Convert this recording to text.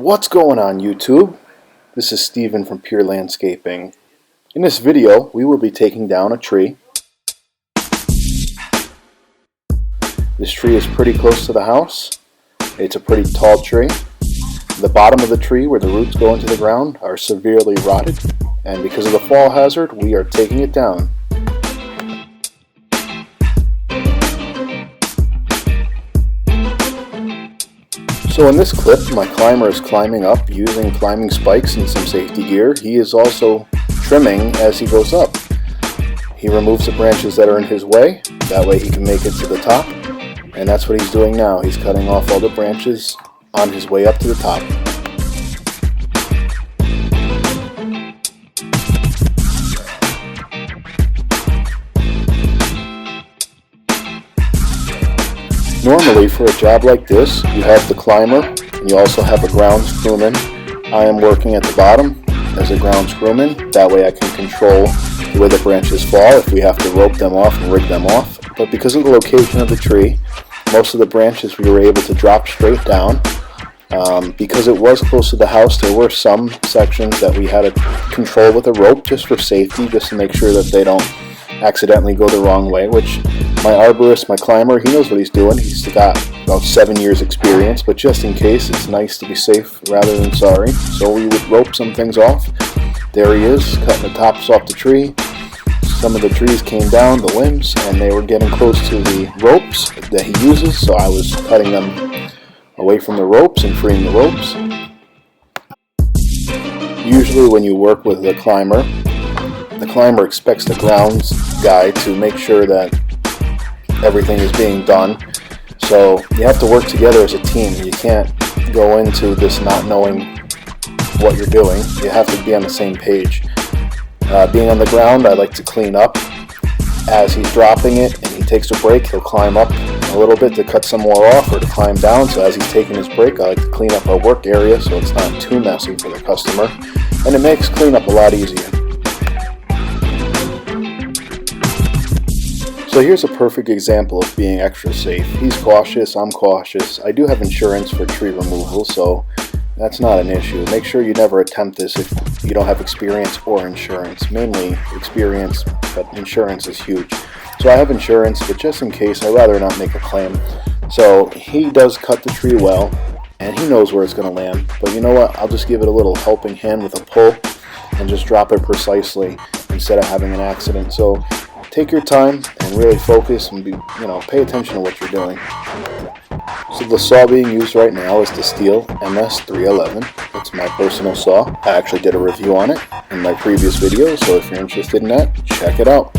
What's going on YouTube? This is Steven from Pure Landscaping. In this video we will be taking down a tree. This tree is pretty close to the house. It's a pretty tall tree. The bottom of the tree where the roots go into the ground are severely rotted, and because of the fall hazard we are taking it down. So in this clip, my climber is climbing up using climbing spikes and some safety gear. He is also trimming as he goes up. He removes the branches that are in his way, that way he can make it to the top. And that's what he's doing now. He's cutting off all the branches on his way up to the top. Normally for a job like this, you have the climber and you also have a grounds crewman. I am working at the bottom as a grounds crewman. That way I can control the way the branches fall if we have to rope them off and rig them off. But because of the location of the tree, most of the branches we were able to drop straight down. Because it was close to the house, there were some sections that we had to control with a rope just for safety, just to make sure that they don't accidentally go the wrong way, which my arborist, my climber, he knows what he's doing. He's got about 7 years experience, but just in case, it's nice to be safe rather than sorry. So we would rope some things off. There he is, cutting the tops off the tree. Some of the trees came down, the limbs, and they were getting close to the ropes that he uses, so I was cutting them away from the ropes and freeing the ropes. Usually when you work with the climber expects the grounds guy to make sure that everything is being done. So you have to work together as a team. You can't go into this not knowing what you're doing. You have to be on the same page. Being on the ground, I like to clean up. As he's dropping it and he takes a break, he'll climb up a little bit to cut some more off or to climb down. So as he's taking his break, I like to clean up our work area so it's not too messy for the customer. And it makes cleanup a lot easier. So here's a perfect example of being extra safe. He's cautious, I'm cautious. I do have insurance for tree removal, so that's not an issue. Make sure you never attempt this if you don't have experience or insurance. Mainly experience, but insurance is huge. So I have insurance, but just in case, I'd rather not make a claim. So he does cut the tree well, and he knows where it's going to land. But you know what? I'll just give it a little helping hand with a pull and just drop it precisely instead of having an accident. So take your time and really focus and pay attention to what you're doing. So the saw being used right now is the Stihl MS311. It's my personal saw. I actually did a review on it in my previous video, so if you're interested in that, check it out.